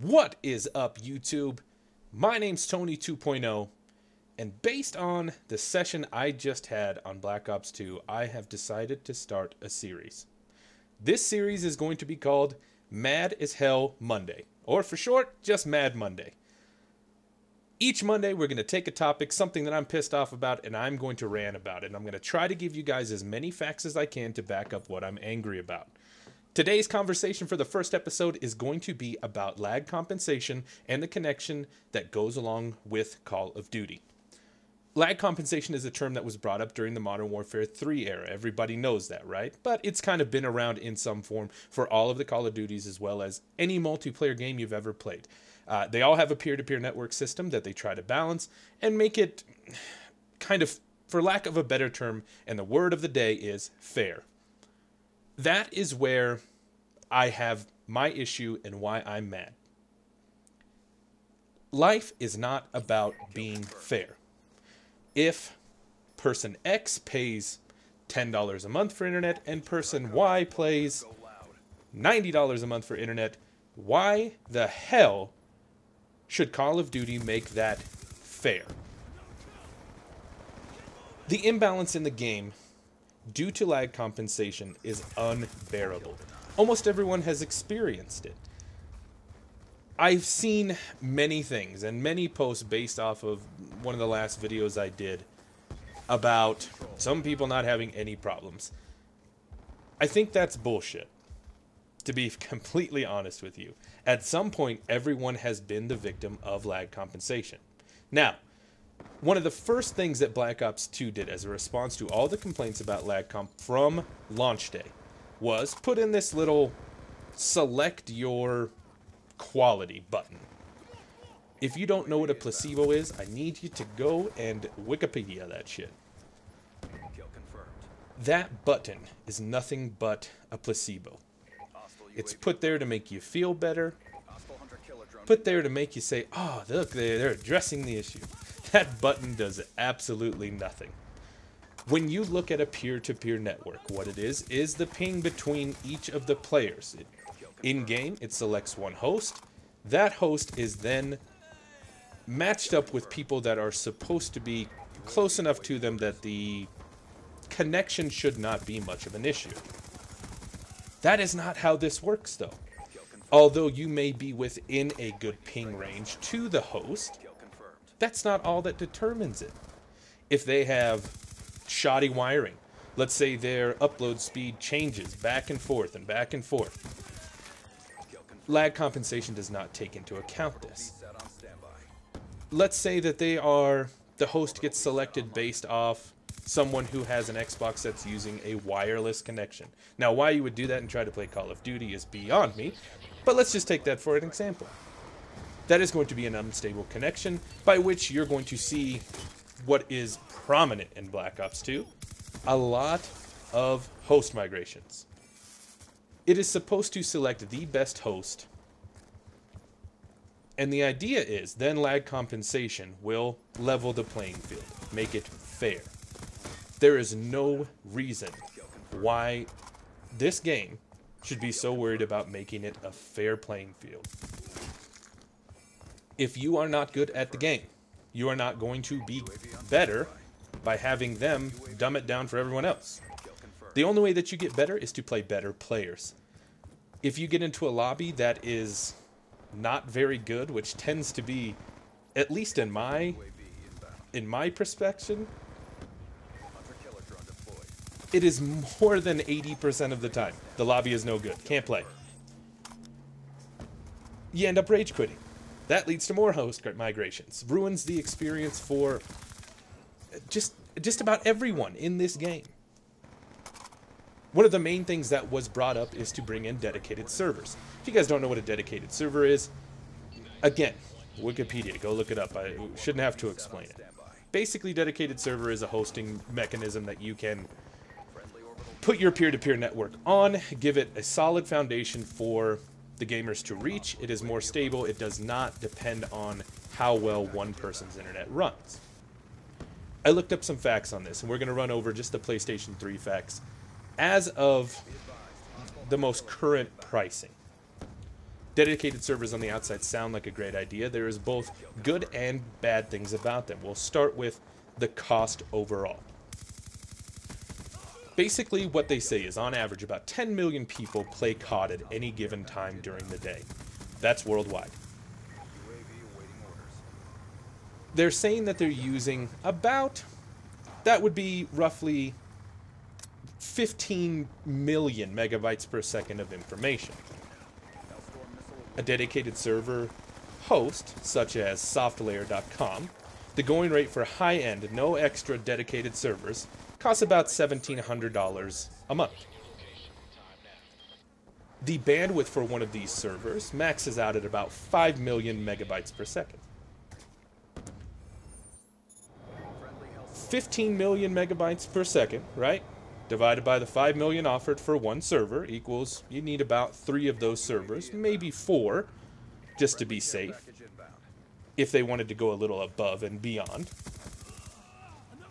What is up, YouTube? My name's Tony 2.0, and based on the session I just had on Black Ops 2, I have decided to start a series. This series is going to be called Mad as Hell Monday, or for short, just Mad Monday. Each Monday, we're going to take a topic, something that I'm pissed off about, and I'm going to rant about it. And I'm going to try to give you guys as many facts as I can to back up what I'm angry about. Today's conversation for the first episode is going to be about lag compensation and the connection that goes along with Call of Duty. Lag compensation is a term that was brought up during the Modern Warfare 3 era. Everybody knows that, right? But it's kind of been around in some form for all of the Call of Duties as well as any multiplayer game you've ever played. They all have a peer-to-peer network system that they try to balance and make it kind of, for lack of a better term, and the word of the day is fair. That is where I have my issue and why I'm mad. Life is not about being fair. If person X pays $10 a month for internet and person Y pays $90 a month for internet, why the hell should Call of Duty make that fair? The imbalance in the game due to lag compensation is unbearable. Almost everyone has experienced it. I've seen many things and many posts based off of one of the last videos I did about some people not having any problems. I think that's bullshit, to be completely honest with you. At some point, everyone has been the victim of lag compensation. Now, one of the first things that Black Ops 2 did as a response to all the complaints about lag comp from launch day was put in this little select your quality button. If you don't know what a placebo is, I need you to go and Wikipedia that shit. That button is nothing but a placebo. It's put there to make you feel better, put there to make you say, oh, look, they're addressing the issue. That button does absolutely nothing. When you look at a peer-to-peer network, what it is the ping between each of the players. In-game, it selects one host. That host is then matched up with people that are supposed to be close enough to them that the connection should not be much of an issue. That is not how this works, though. Although you may be within a good ping range to the host, that's not all that determines it. If they have shoddy wiring, let's say their upload speed changes back and forth and back and forth, lag compensation does not take into account this. Let's say that the host gets selected based off someone who has an Xbox that's using a wireless connection. Now, why you would do that and try to play Call of Duty is beyond me, but let's just take that for an example. That is going to be an unstable connection, by which you're going to see what is prominent in Black Ops 2, a lot of host migrations. It is supposed to select the best host, and the idea is then lag compensation will level the playing field, make it fair. There is no reason why this game should be so worried about making it a fair playing field. If you are not good at the game, you are not going to be better by having them dumb it down for everyone else. The only way that you get better is to play better players. If you get into a lobby that is not very good, which tends to be, at least in my perspective, it is more than 80% of the time the lobby is no good, can't play. You end up rage quitting. That leads to more host migrations, ruins the experience for just about everyone in this game. One of the main things that was brought up is to bring in dedicated servers. If you guys don't know what a dedicated server is, again, Wikipedia, go look it up. I shouldn't have to explain it. Basically, dedicated server is a hosting mechanism that you can put your peer-to-peer network on, give it a solid foundation for the gamers to reach. It is more stable. It does not depend on how well one person's internet runs. I looked up some facts on this, and we're going to run over just the PlayStation 3 facts as of the most current pricing. Dedicated servers on the outside sound like a great idea. There is both good and bad things about them. We'll start with the cost overall. Basically, what they say is, on average, about 10 million people play COD at any given time during the day. That's worldwide. They're saying that they're using about, that would be roughly 15 million megabytes per second of information. A dedicated server host, such as softlayer.com, the going rate for high-end, no extra dedicated servers costs about $1,700 a month. The bandwidth for one of these servers maxes out at about 5 million megabytes per second. 15 million megabytes per second, right? Divided by the 5 million offered for one server equals, you need about 3 of those servers, maybe 4, just to be safe, if they wanted to go a little above and beyond,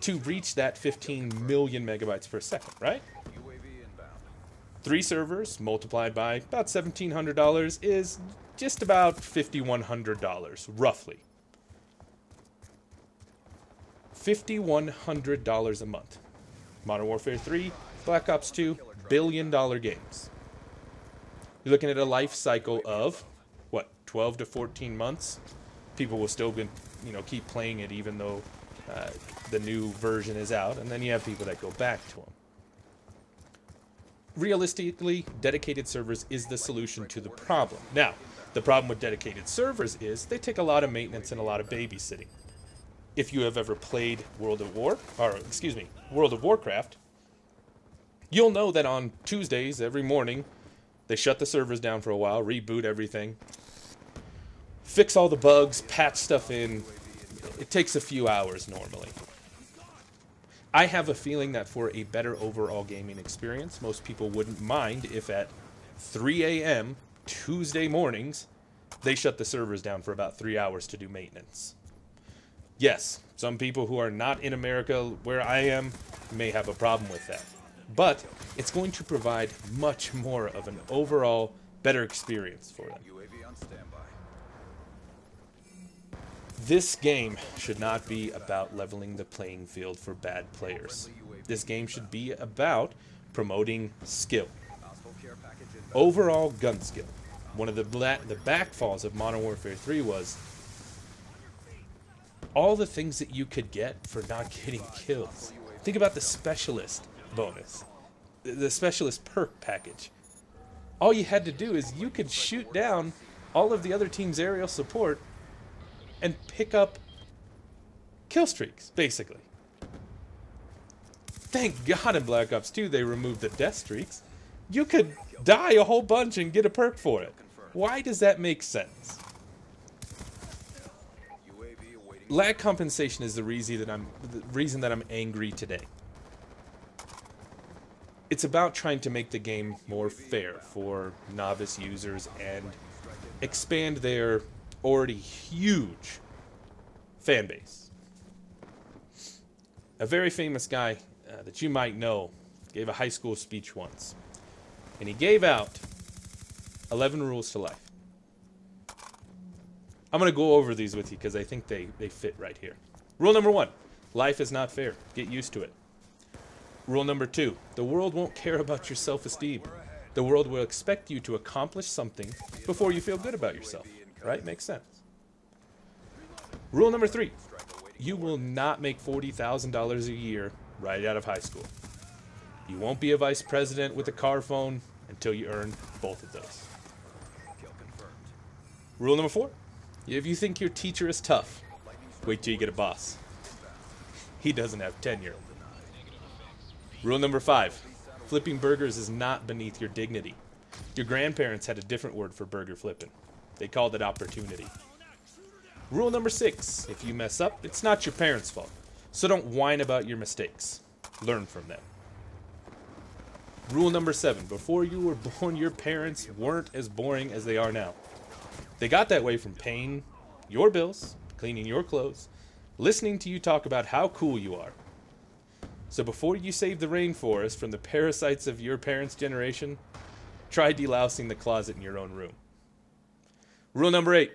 to reach that 15 million megabytes per second, right? 3 servers multiplied by about $1,700 is just about $5,100, roughly. $5,100 a month. Modern Warfare 3, Black Ops 2, billion-dollar games. You're looking at a life cycle of, what, 12 to 14 months? People will still keep playing it even though the new version is out, and then you have people that go back to them. Realistically, dedicated servers is the solution to the problem. Now, the problem with dedicated servers is they take a lot of maintenance and a lot of babysitting. If you have ever played World of Warcraft, you'll know that on Tuesdays, every morning, they shut the servers down for a while, reboot everything, fix all the bugs, patch stuff in. It takes a few hours normally. I have a feeling that for a better overall gaming experience, most people wouldn't mind if at 3 a.m. Tuesday mornings, they shut the servers down for about 3 hours to do maintenance. Yes, some people who are not in America where I am may have a problem with that. But it's going to provide much more of an overall better experience for them. This game should not be about leveling the playing field for bad players. This game should be about promoting skill. Overall gun skill. One of the backfalls of Modern Warfare 3 was all the things that you could get for not getting kills. Think about the specialist bonus, the specialist perk package. All you had to do is you could shoot down all of the other team's aerial support and pick up kill streaks, basically. Thank God in Black Ops 2 they removed the death streaks. You could die a whole bunch and get a perk for it. Why does that make sense? Lag compensation is the reason that I'm angry today. It's about trying to make the game more fair for novice users and expand their already huge fan base. A very famous guy that you might know gave a high school speech once, and he gave out 11 rules to life. I'm going to go over these with you because I think they fit right here. Rule number 1, life is not fair. Get used to it. Rule number 2, the world won't care about your self-esteem. The world will expect you to accomplish something before you feel good about yourself. Right? Makes sense. Rule number 3, you will not make $40,000 a year right out of high school. You won't be a vice president with a car phone until you earn both of those. Rule number 4, if you think your teacher is tough, wait till you get a boss. He doesn't have tenure. Rule number 5, flipping burgers is not beneath your dignity. Your grandparents had a different word for burger flipping. They called it opportunity. Rule number 6, if you mess up, it's not your parents' fault. So don't whine about your mistakes. Learn from them. Rule number 7, before you were born, your parents weren't as boring as they are now. They got that way from paying your bills, cleaning your clothes, listening to you talk about how cool you are. So before you save the rainforest from the parasites of your parents' generation, try delousing the closet in your own room. Rule number 8.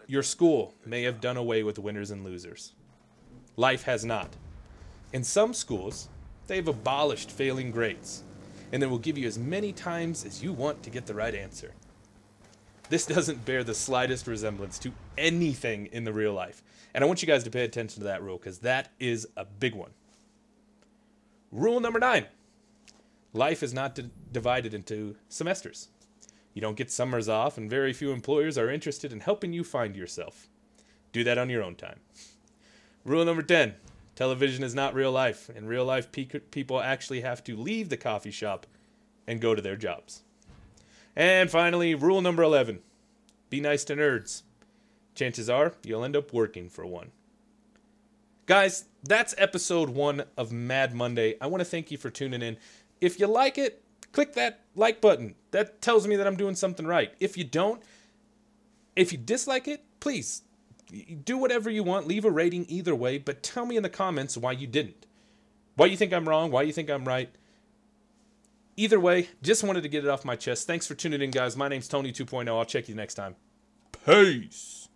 Your school may have done away with winners and losers. Life has not. In some schools, they've abolished failing grades, and they will give you as many times as you want to get the right answer. This doesn't bear the slightest resemblance to anything in the real life. And I want you guys to pay attention to that rule, because that is a big one. Rule number 9. Life is not divided into semesters. You don't get summers off, and very few employers are interested in helping you find yourself. Do that on your own time. Rule number 10. Television is not real life. In real life, people actually have to leave the coffee shop and go to their jobs. And finally, rule number 11. Be nice to nerds. Chances are you'll end up working for one. Guys, that's episode 1 of Mad Monday. I want to thank you for tuning in. If you like it, click that like button. That tells me that I'm doing something right. If you don't, if you dislike it, please do whatever you want. Leave a rating either way, but tell me in the comments why you didn't. Why you think I'm wrong, why you think I'm right. Either way, just wanted to get it off my chest. Thanks for tuning in, guys. My name's Tony 2.0. I'll check you next time. Peace.